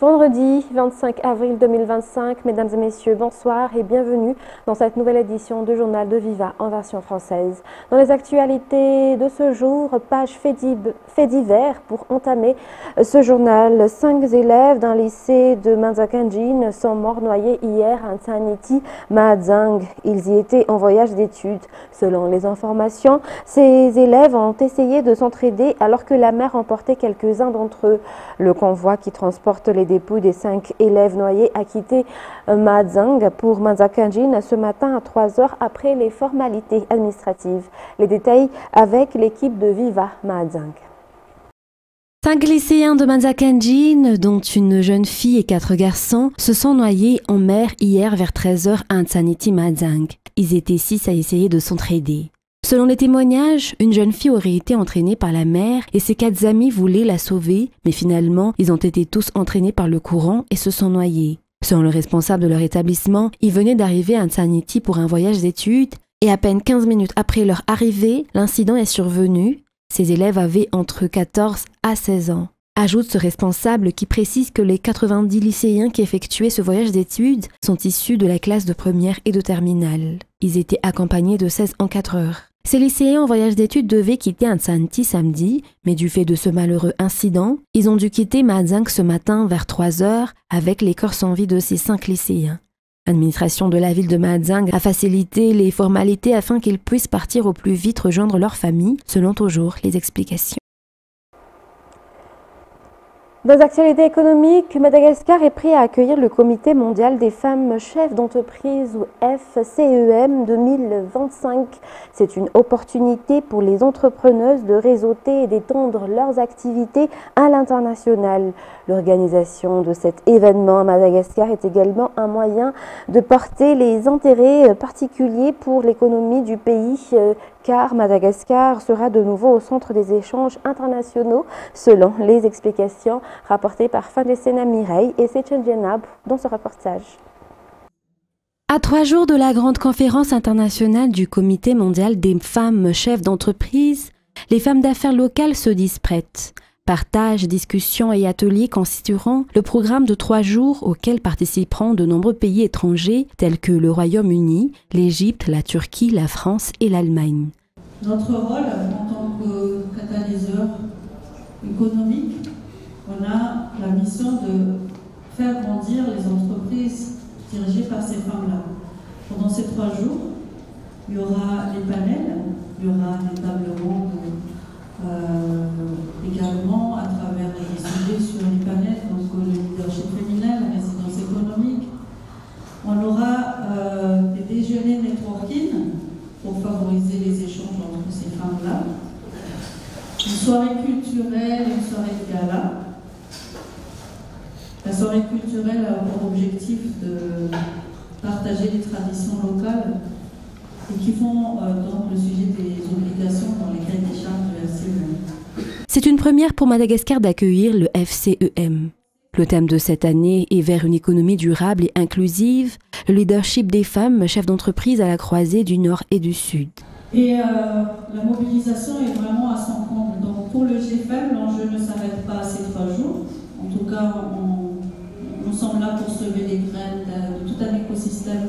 Vendredi 25 avril 2025, mesdames et messieurs, bonsoir et bienvenue dans cette nouvelle édition du journal de Viva en version française. Dans les actualités de ce jour, page faits divers pour entamer ce journal. 5 élèves d'un lycée de Manzakanjin sont morts noyés hier à Tsaniti, Mahadzang. Ils y étaient en voyage d'études. Selon les informations, ces élèves ont essayé de s'entraider alors que la mer emportait quelques-uns d'entre eux. Le convoi qui transporte les dépouilles des 5 élèves noyés a quitté Mahadzang pour Manzakanjin ce matin à 3 heures après les formalités administratives. Les détails avec l'équipe de Viva Mahadzang. 5 lycéens de Manzakanjin, dont une jeune fille et 4 garçons, se sont noyés en mer hier vers 13 heures à Tsaniti Mahadzang. Ils étaient 6 à essayer de s'entraider. Selon les témoignages, une jeune fille aurait été entraînée par la mer et ses 4 amis voulaient la sauver, mais finalement, ils ont été tous entraînés par le courant et se sont noyés. Selon le responsable de leur établissement, ils venaient d'arriver à Tsaniti pour un voyage d'études et à peine 15 minutes après leur arrivée, l'incident est survenu. Ces élèves avaient entre 14 à 16 ans. Ajoute ce responsable qui précise que les 90 lycéens qui effectuaient ce voyage d'études sont issus de la classe de première et de terminale. Ils étaient accompagnés de 16 encadreurs. Ces lycéens en voyage d'études devaient quitter Tsaniti samedi, mais du fait de ce malheureux incident, ils ont dû quitter Mahadzang ce matin vers 3 heures avec les corps sans vie de ces 5 lycéens. L'administration de la ville de Mahadzang a facilité les formalités afin qu'ils puissent partir au plus vite rejoindre leur famille, selon toujours les explications. Dans les actualités économiques, Madagascar est prêt à accueillir le Comité mondial des femmes chefs d'entreprise ou FCEM 2025. C'est une opportunité pour les entrepreneuses de réseauter et d'étendre leurs activités à l'international. L'organisation de cet événement à Madagascar est également un moyen de porter les intérêts particuliers pour l'économie du pays, car Madagascar sera de nouveau au centre des échanges internationaux, selon les explications rapportées par Fandesena Mireille et Sechen Jenab dans ce reportage. À 3 jours de la grande conférence internationale du Comité mondial des femmes chefs d'entreprise, les femmes d'affaires locales se disent prêtes. Partages, discussions et ateliers constitueront le programme de 3 jours auquel participeront de nombreux pays étrangers tels que le Royaume-Uni, l'Égypte, la Turquie, la France et l'Allemagne. Notre rôle en tant que catalyseur économique, on a la mission de faire grandir les entreprises dirigées par ces femmes-là. Pendant ces 3 jours, il y aura les panels, il y aura des tables rondes également à travers des sujets sur les panels, donc le leadership féminin, la résidence économique. On aura des déjeuners networking pour favoriser les échanges entre ces femmes-là. Une soirée culturelle, une soirée de gala. La soirée culturelle a pour objectif de partager les traditions locales et qui font donc le sujet des obligations dans les cahiers des charges de FCEM. C'est une première pour Madagascar d'accueillir le FCEM. Le thème de cette année est vers une économie durable et inclusive, le leadership des femmes chefs d'entreprise à la croisée du Nord et du Sud. Et la mobilisation est vraiment à son comble. Donc pour le GFM, l'enjeu ne s'arrête pas à ces 3 jours. En tout cas, nous sommes là pour semer les graines de tout un écosystème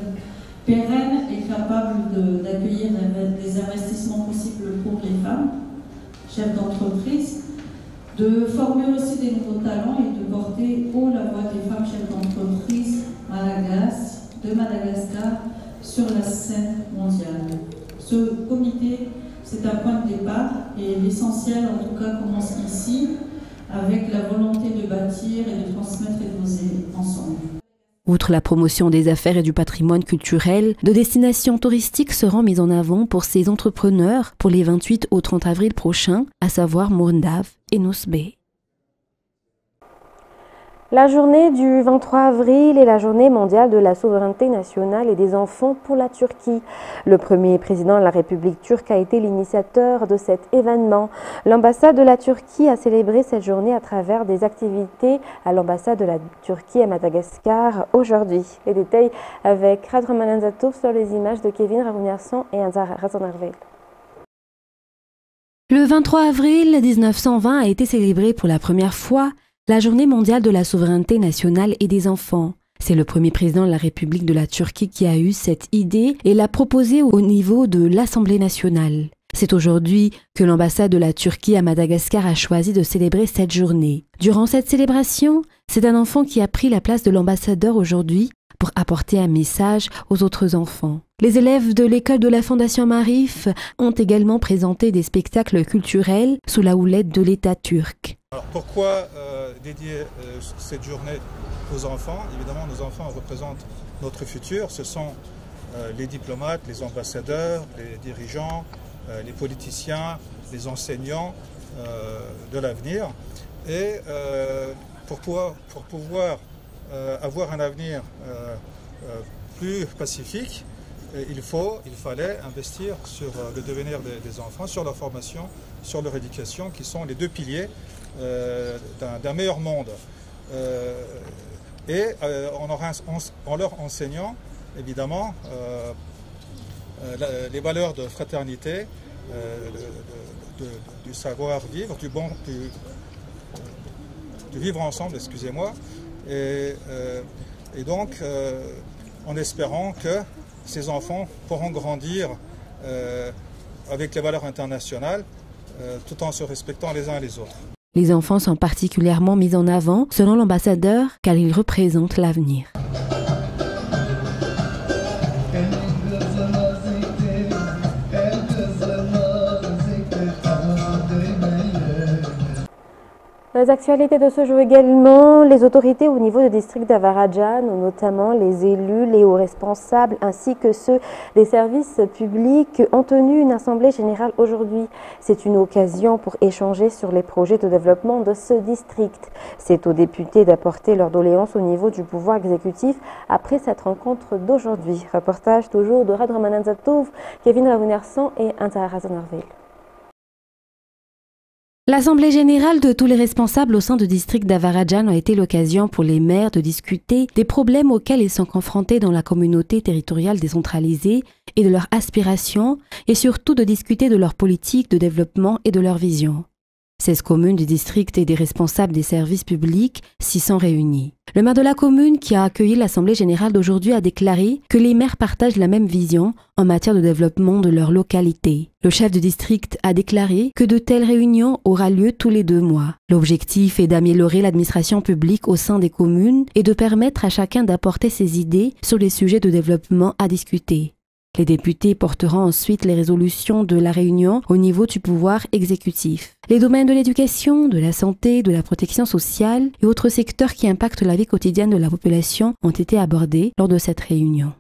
pérenne et capable d'accueillir des investissements possibles pour les femmes, chefs d'entreprise, de former aussi des nouveaux talents et de porter haut la voix des femmes chefs d'entreprise de Madagascar sur la scène mondiale. Ce comité, c'est un point de départ et l'essentiel en tout cas commence ici avec la volonté de bâtir et de transmettre et d'oser ensemble. Outre la promotion des affaires et du patrimoine culturel, de destinations touristiques seront mises en avant pour ces entrepreneurs pour les 28 au 30 avril prochains, à savoir Mourndave et Nousbé. La journée du 23 avril est la journée mondiale de la souveraineté nationale et des enfants pour la Turquie. Le premier président de la République turque a été l'initiateur de cet événement. L'ambassade de la Turquie a célébré cette journée à travers des activités à l'ambassade de la Turquie à Madagascar aujourd'hui. Les détails avec Radra Mananzatour sur les images de Kevin Ravuniarson et Anzar Razonarvel. Le 23 avril 1920 a été célébré pour la première fois la Journée mondiale de la souveraineté nationale et des enfants. C'est le premier président de la République de la Turquie qui a eu cette idée et l'a proposée au niveau de l'Assemblée nationale. C'est aujourd'hui que l'ambassade de la Turquie à Madagascar a choisi de célébrer cette journée. Durant cette célébration, c'est un enfant qui a pris la place de l'ambassadeur aujourd'hui pour apporter un message aux autres enfants. Les élèves de l'école de la Fondation Marif ont également présenté des spectacles culturels sous la houlette de l'État turc. Alors pourquoi dédier cette journée aux enfants? Évidemment, nos enfants représentent notre futur. Ce sont les diplomates, les ambassadeurs, les dirigeants, les politiciens, les enseignants de l'avenir. Et pour pouvoir avoir un avenir plus pacifique, il fallait investir sur le devenir des enfants, sur leur formation, sur leur éducation, qui sont les deux piliers d'un meilleur monde. En leur enseignant, évidemment, les valeurs de fraternité, du savoir-vivre, du vivre ensemble, excusez-moi, et donc en espérant que ces enfants pourront grandir avec les valeurs internationales tout en se respectant les uns les autres. Les enfants sont particulièrement mis en avant, selon l'ambassadeur, car ils représentent l'avenir. Dans les actualités de ce jour également, les autorités au niveau du district d'Avaradjan, notamment les élus, les hauts responsables ainsi que ceux des services publics, ont tenu une assemblée générale aujourd'hui. C'est une occasion pour échanger sur les projets de développement de ce district. C'est aux députés d'apporter leur doléance au niveau du pouvoir exécutif après cette rencontre d'aujourd'hui. Reportage toujours de Radraman Zatouf, Kevin Ravounersan et Intara Razanarville. L'Assemblée générale de tous les responsables au sein du district d'Avaradjan a été l'occasion pour les maires de discuter des problèmes auxquels ils sont confrontés dans la communauté territoriale décentralisée et de leurs aspirations, et surtout de discuter de leur politique de développement et de leur vision. 16 communes du district et des responsables des services publics s'y sont réunis. Le maire de la commune qui a accueilli l'Assemblée générale d'aujourd'hui a déclaré que les maires partagent la même vision en matière de développement de leur localité. Le chef du district a déclaré que de telles réunions auront lieu tous les 2 mois. L'objectif est d'améliorer l'administration publique au sein des communes et de permettre à chacun d'apporter ses idées sur les sujets de développement à discuter. Les députés porteront ensuite les résolutions de la réunion au niveau du pouvoir exécutif. Les domaines de l'éducation, de la santé, de la protection sociale et autres secteurs qui impactent la vie quotidienne de la population ont été abordés lors de cette réunion.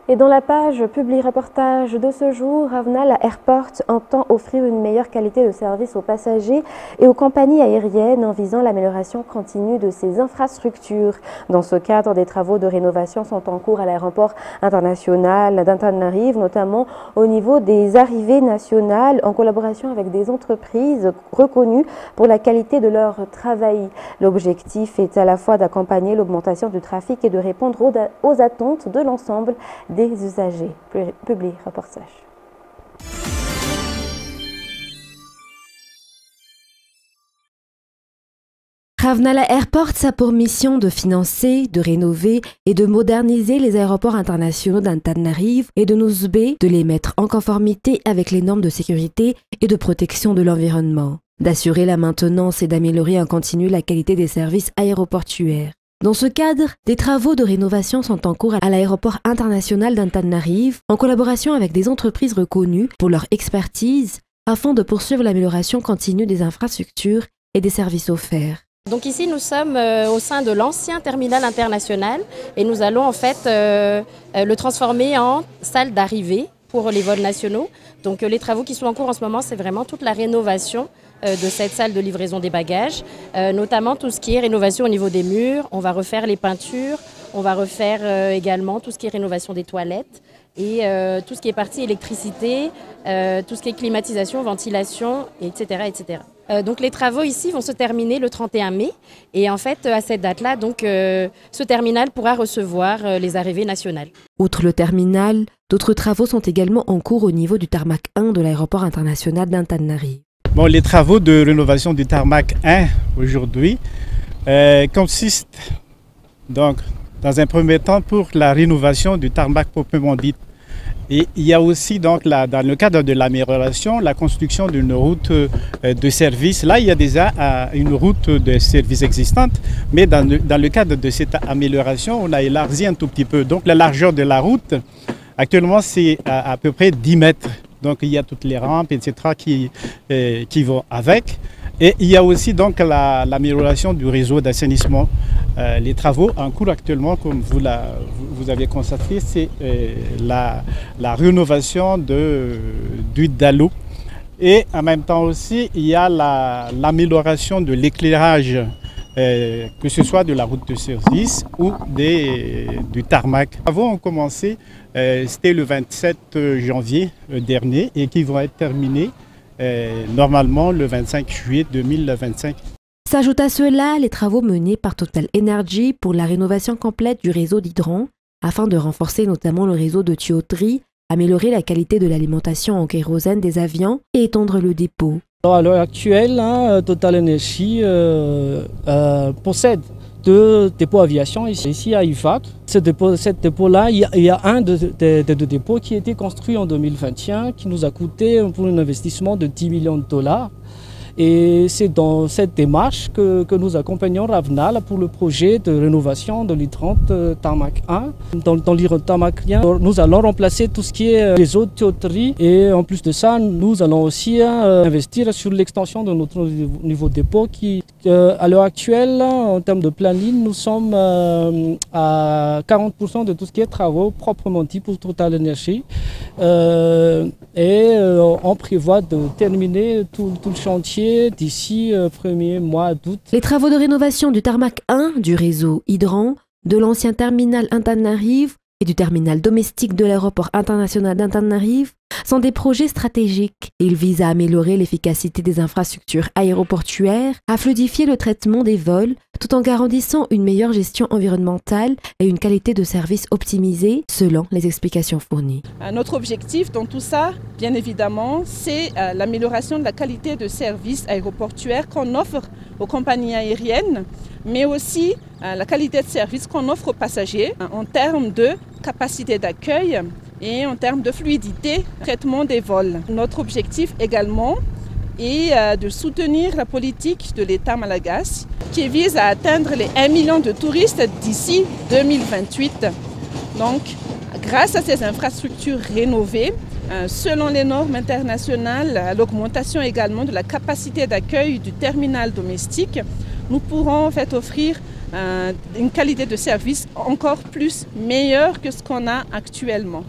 Et dans la page publi-reportage de ce jour, Ravnal Airport entend offrir une meilleure qualité de service aux passagers et aux compagnies aériennes en visant l'amélioration continue de ses infrastructures. Dans ce cadre, des travaux de rénovation sont en cours à l'aéroport international d'Antananarive, notamment au niveau des arrivées nationales, en collaboration avec des entreprises reconnues pour la qualité de leur travail. L'objectif est à la fois d'accompagner l'augmentation du trafic et de répondre aux attentes de l'ensemble des usagers. Publie reportage. Ravnala Airport a pour mission de financer, de rénover et de moderniser les aéroports internationaux d'Antananarive et de Nosbe, de les mettre en conformité avec les normes de sécurité et de protection de l'environnement, d'assurer la maintenance et d'améliorer en continu la qualité des services aéroportuaires. Dans ce cadre, des travaux de rénovation sont en cours à l'aéroport international d'Antananarive en collaboration avec des entreprises reconnues pour leur expertise afin de poursuivre l'amélioration continue des infrastructures et des services offerts. Donc ici nous sommes au sein de l'ancien terminal international et nous allons en fait le transformer en salle d'arrivée pour les vols nationaux. Donc les travaux qui sont en cours en ce moment, c'est vraiment toute la rénovation de cette salle de livraison des bagages, notamment tout ce qui est rénovation au niveau des murs. On va refaire les peintures, on va refaire également tout ce qui est rénovation des toilettes et tout ce qui est partie électricité, tout ce qui est climatisation, ventilation, etc. etc. Donc les travaux ici vont se terminer le 31 mai et en fait à cette date-là, donc ce terminal pourra recevoir les arrivées nationales. Outre le terminal, d'autres travaux sont également en cours au niveau du tarmac 1 de l'aéroport international d'Antananarive. Bon, les travaux de rénovation du tarmac 1 aujourd'hui consistent donc dans un premier temps pour la rénovation du tarmac proprement dit. Et il y a aussi donc dans le cadre de l'amélioration, la construction d'une route de service. Là, il y a déjà une route de service existante, mais dans le cadre de cette amélioration, on a élargi un tout petit peu. Donc la largeur de la route, actuellement, c'est à peu près 10 mètres. Donc il y a toutes les rampes, etc. qui vont avec. Et il y a aussi donc l'amélioration du réseau d'assainissement. Les travaux en cours actuellement, comme vous avez constaté, c'est la rénovation du DALO. Et en même temps aussi, il y a l'amélioration de l'éclairage, que ce soit de la route de service ou du tarmac. Les travaux ont commencé, c'était le 27 janvier dernier et qui vont être terminés normalement le 25 juillet 2025. S'ajoutent à cela les travaux menés par Total Energy pour la rénovation complète du réseau d'hydrants afin de renforcer notamment le réseau de tuyauterie, améliorer la qualité de l'alimentation en kérosène des avions et étendre le dépôt. Alors, à l'heure actuelle, Total Energy possède 2 dépôts aviation ici à IFAC. Ce dépôt-là, il y a un des 2 dépôts qui a été construit en 2021, qui nous a coûté pour un investissement de 10 millions de dollars. Et c'est dans cette démarche que nous accompagnons Ravnal pour le projet de rénovation de l'hydrant Tarmac 1. Dans l'hydrant Tarmac 1, nous allons remplacer tout ce qui est réseau de tuyauterie et en plus de ça, nous allons aussi investir sur l'extension de notre niveau de dépôt qui, à l'heure actuelle, en termes de planning, nous sommes à 40% de tout ce qui est travaux proprement dit pour Total Energy. Et on prévoit de terminer tout le chantier d'ici premier mois d'août. Les travaux de rénovation du tarmac 1, du réseau hydrant, de l'ancien terminal Antananarive et du terminal domestique de l'aéroport international d'Antananarive sont des projets stratégiques. Ils visent à améliorer l'efficacité des infrastructures aéroportuaires, à fluidifier le traitement des vols, tout en garantissant une meilleure gestion environnementale et une qualité de service optimisée, selon les explications fournies. Notre objectif dans tout ça, bien évidemment, c'est l'amélioration de la qualité de service aéroportuaire qu'on offre aux compagnies aériennes, mais aussi la qualité de service qu'on offre aux passagers en termes de capacité d'accueil et en termes de fluidité, traitement des vols. Notre objectif également est de soutenir la politique de l'État malagasy qui vise à atteindre les 1 million de touristes d'ici 2028. Donc, grâce à ces infrastructures rénovées, selon les normes internationales, à l'augmentation également de la capacité d'accueil du terminal domestique, nous pourrons en fait offrir une qualité de service encore plus meilleure que ce qu'on a actuellement.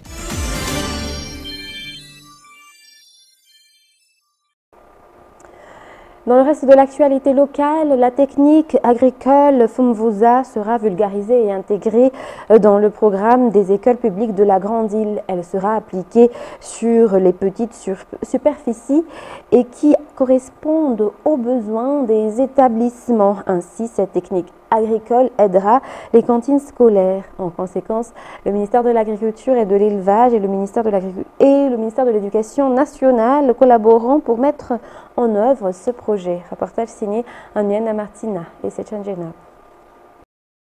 Dans le reste de l'actualité locale, la technique agricole Fumvuza sera vulgarisée et intégrée dans le programme des écoles publiques de la Grande Île. Elle sera appliquée sur les petites superficies et qui correspondent aux besoins des établissements. Ainsi, cette technique agricole aidera les cantines scolaires. En conséquence, le ministère de l'Agriculture et de l'Élevage et le ministère de l'Éducation nationale collaboreront pour mettre en œuvre ce projet. Reportage signé Aniana Martina et Sechanjena.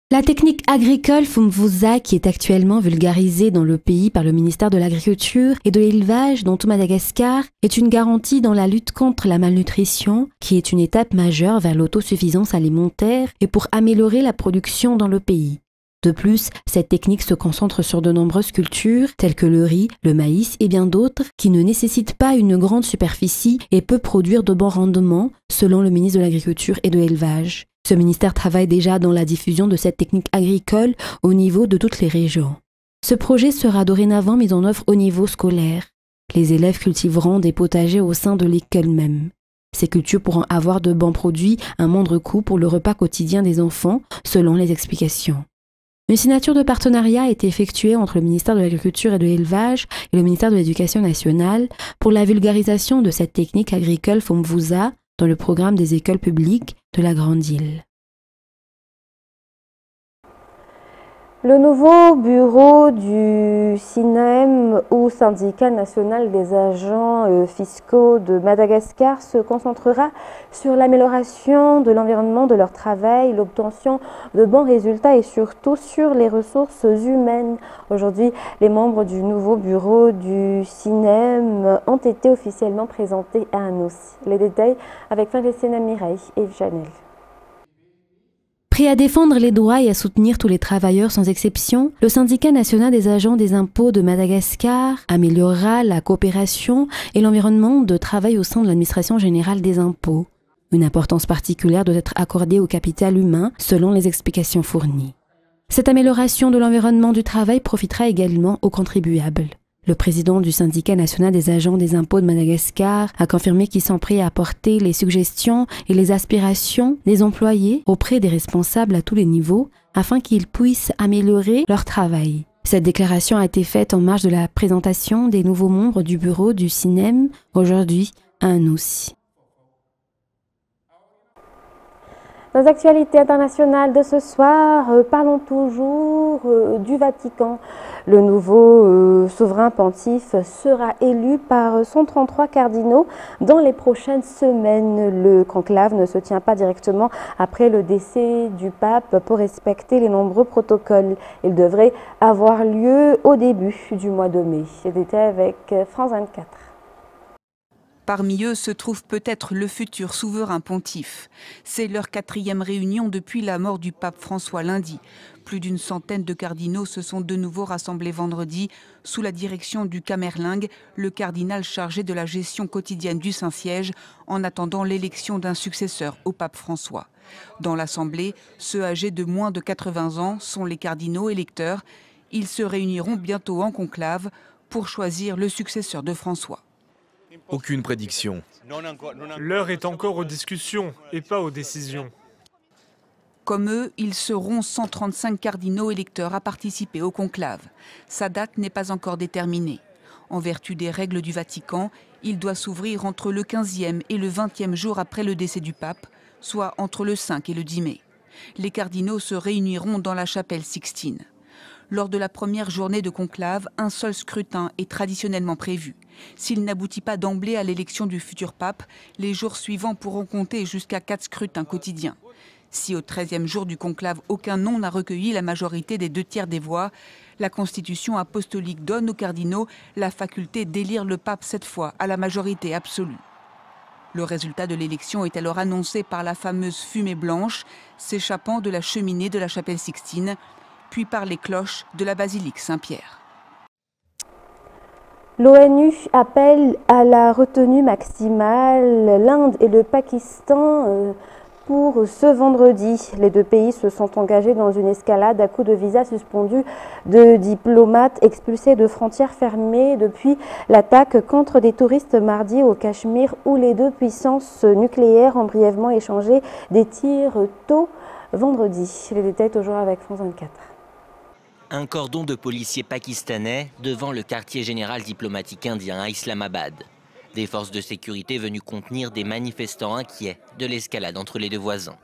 La technique agricole Fumvuza, qui est actuellement vulgarisée dans le pays par le ministère de l'Agriculture et de l'Élevage dans tout Madagascar, est une garantie dans la lutte contre la malnutrition, qui est une étape majeure vers l'autosuffisance alimentaire et pour améliorer la production dans le pays. De plus, cette technique se concentre sur de nombreuses cultures, telles que le riz, le maïs et bien d'autres, qui ne nécessitent pas une grande superficie et peut produire de bons rendements, selon le ministre de l'Agriculture et de l'Élevage. Ce ministère travaille déjà dans la diffusion de cette technique agricole au niveau de toutes les régions. Ce projet sera dorénavant mis en œuvre au niveau scolaire. Les élèves cultiveront des potagers au sein de l'école même. Ces cultures pourront avoir de bons produits à moindre coût pour le repas quotidien des enfants, selon les explications. Une signature de partenariat a été effectuée entre le ministère de l'Agriculture et de l'Élevage et le ministère de l'Éducation nationale pour la vulgarisation de cette technique agricole Fumvuza dans le programme des écoles publiques de la Grande Île. Le nouveau bureau du SINEM ou Syndicat national des agents fiscaux de Madagascar se concentrera sur l'amélioration de l'environnement de leur travail, l'obtention de bons résultats et surtout sur les ressources humaines. Aujourd'hui, les membres du nouveau bureau du SINEM ont été officiellement présentés à Anossi. Les détails avec Francescina Mireille et Yves Chanel. Prêt à défendre les droits et à soutenir tous les travailleurs sans exception, le syndicat national des agents des impôts de Madagascar améliorera la coopération et l'environnement de travail au sein de l'administration générale des impôts. Une importance particulière doit être accordée au capital humain selon les explications fournies. Cette amélioration de l'environnement du travail profitera également aux contribuables. Le président du syndicat national des agents des impôts de Madagascar a confirmé qu'ils sont prêts à apporter les suggestions et les aspirations des employés auprès des responsables à tous les niveaux afin qu'ils puissent améliorer leur travail. Cette déclaration a été faite en marge de la présentation des nouveaux membres du bureau du SINEM aujourd'hui à Anossi. Dans les actualités internationales de ce soir, parlons toujours du Vatican. Le nouveau souverain pontife sera élu par 133 cardinaux dans les prochaines semaines. Le conclave ne se tient pas directement après le décès du pape pour respecter les nombreux protocoles. Il devrait avoir lieu au début du mois de mai. C'est détail avec France 24. Parmi eux se trouve peut-être le futur souverain pontife. C'est leur 4e réunion depuis la mort du pape François lundi. Plus d'une centaine de cardinaux se sont de nouveau rassemblés vendredi sous la direction du Camerlingue, le cardinal chargé de la gestion quotidienne du Saint-Siège, en attendant l'élection d'un successeur au pape François. Dans l'Assemblée, ceux âgés de moins de 80 ans sont les cardinaux électeurs. Ils se réuniront bientôt en conclave pour choisir le successeur de François. Aucune prédiction. L'heure est encore aux discussions et pas aux décisions. Comme eux, ils seront 135 cardinaux électeurs à participer au conclave. Sa date n'est pas encore déterminée. En vertu des règles du Vatican, il doit s'ouvrir entre le 15e et le 20e jour après le décès du pape, soit entre le 5 et le 10 mai. Les cardinaux se réuniront dans la chapelle Sixtine. Lors de la première journée de conclave, un seul scrutin est traditionnellement prévu. S'il n'aboutit pas d'emblée à l'élection du futur pape, les jours suivants pourront compter jusqu'à 4 scrutins quotidiens. Si au 13e jour du conclave, aucun nom n'a recueilli la majorité des 2/3 des voix, la Constitution apostolique donne aux cardinaux la faculté d'élire le pape cette fois à la majorité absolue. Le résultat de l'élection est alors annoncé par la fameuse fumée blanche s'échappant de la cheminée de la chapelle Sixtine, puis par les cloches de la basilique Saint-Pierre. L'ONU appelle à la retenue maximale l'Inde et le Pakistan pour ce vendredi. Les deux pays se sont engagés dans une escalade à coups de visas suspendus de diplomates expulsés de frontières fermées depuis l'attaque contre des touristes mardi au Cachemire, où les deux puissances nucléaires ont brièvement échangé des tirs tôt vendredi. Les détails toujours avec France 24. Un cordon de policiers pakistanais devant le quartier général diplomatique indien à Islamabad. Des forces de sécurité venues contenir des manifestants inquiets de l'escalade entre les deux voisins.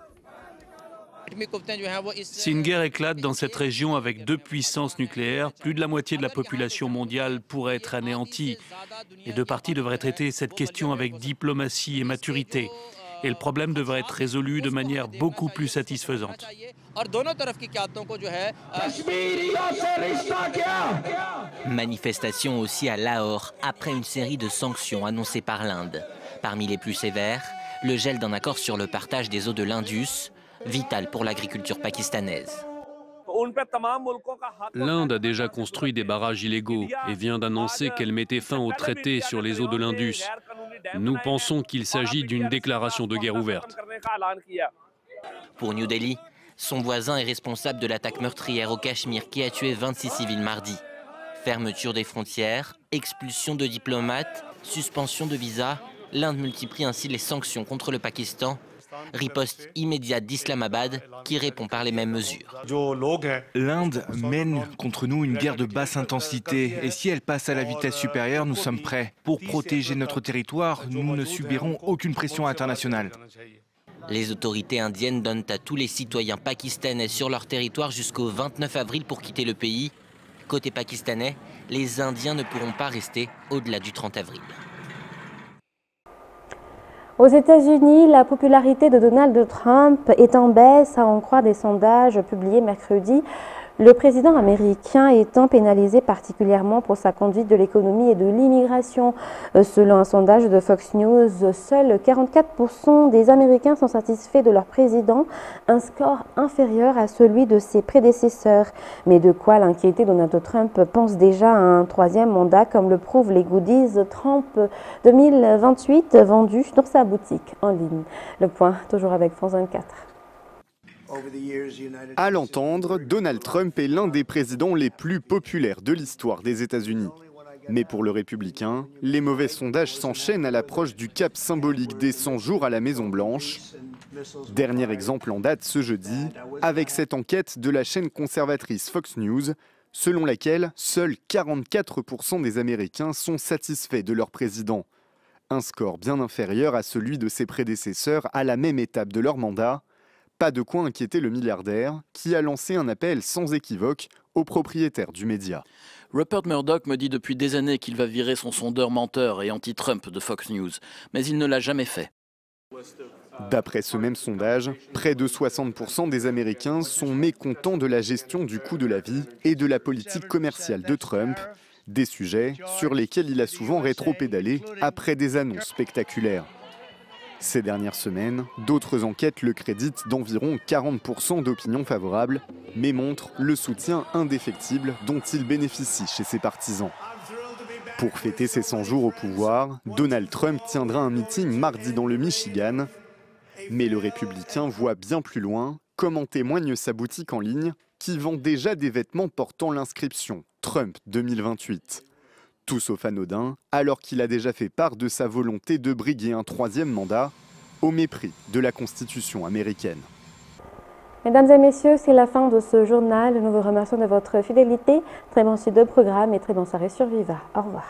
Si une guerre éclate dans cette région avec deux puissances nucléaires, plus de la moitié de la population mondiale pourrait être anéantie. Les deux parties devraient traiter cette question avec diplomatie et maturité. Et le problème devrait être résolu de manière beaucoup plus satisfaisante. Manifestation aussi à Lahore après une série de sanctions annoncées par l'Inde. Parmi les plus sévères, le gel d'un accord sur le partage des eaux de l'Indus, vital pour l'agriculture pakistanaise. L'Inde a déjà construit des barrages illégaux et vient d'annoncer qu'elle mettait fin au traité sur les eaux de l'Indus. Nous pensons qu'il s'agit d'une déclaration de guerre ouverte. Pour New Delhi, son voisin est responsable de l'attaque meurtrière au Cachemire qui a tué 26 civils mardi. Fermeture des frontières, expulsion de diplomates, suspension de visas, l'Inde multiplie ainsi les sanctions contre le Pakistan. Riposte immédiate d'Islamabad qui répond par les mêmes mesures. L'Inde mène contre nous une guerre de basse intensité et si elle passe à la vitesse supérieure, nous sommes prêts. Pour protéger notre territoire, nous ne subirons aucune pression internationale. Les autorités indiennes donnent à tous les citoyens pakistanais sur leur territoire jusqu'au 29 avril pour quitter le pays. Côté pakistanais, les Indiens ne pourront pas rester au-delà du 30 avril. Aux États-Unis, la popularité de Donald Trump est en baisse, à en croire des sondages publiés mercredi. Le président américain étant pénalisé particulièrement pour sa conduite de l'économie et de l'immigration. Selon un sondage de Fox News, seuls 44% des Américains sont satisfaits de leur président, un score inférieur à celui de ses prédécesseurs. Mais de quoi l'inquiéter, Donald Trump pense déjà à un troisième mandat, comme le prouvent les goodies Trump 2028 vendus dans sa boutique en ligne. Le point, toujours avec France 24. À l'entendre, Donald Trump est l'un des présidents les plus populaires de l'histoire des États-Unis. Mais pour le républicain, les mauvais sondages s'enchaînent à l'approche du cap symbolique des 100 jours à la Maison-Blanche. Dernier exemple en date ce jeudi, avec cette enquête de la chaîne conservatrice Fox News, selon laquelle seuls 44% des Américains sont satisfaits de leur président. Un score bien inférieur à celui de ses prédécesseurs à la même étape de leur mandat. Pas de quoi inquiéter le milliardaire, qui a lancé un appel sans équivoque aux propriétaires du média. Rupert Murdoch me dit depuis des années qu'il va virer son sondeur menteur et anti-Trump de Fox News, mais il ne l'a jamais fait. D'après ce même sondage, près de 60% des Américains sont mécontents de la gestion du coût de la vie et de la politique commerciale de Trump, des sujets sur lesquels il a souvent rétro-pédalé après des annonces spectaculaires. Ces dernières semaines, d'autres enquêtes le créditent d'environ 40% d'opinions favorables, mais montrent le soutien indéfectible dont il bénéficie chez ses partisans. Pour fêter ses 100 jours au pouvoir, Donald Trump tiendra un meeting mardi dans le Michigan. Mais le républicain voit bien plus loin, comme en témoigne sa boutique en ligne, qui vend déjà des vêtements portant l'inscription « Trump 2028 ». Tout sauf anodin, alors qu'il a déjà fait part de sa volonté de briguer un troisième mandat, au mépris de la Constitution américaine. Mesdames et messieurs, c'est la fin de ce journal. Nous vous remercions de votre fidélité. Très bon suite de programme et très bonne soirée sur Viva. Au revoir.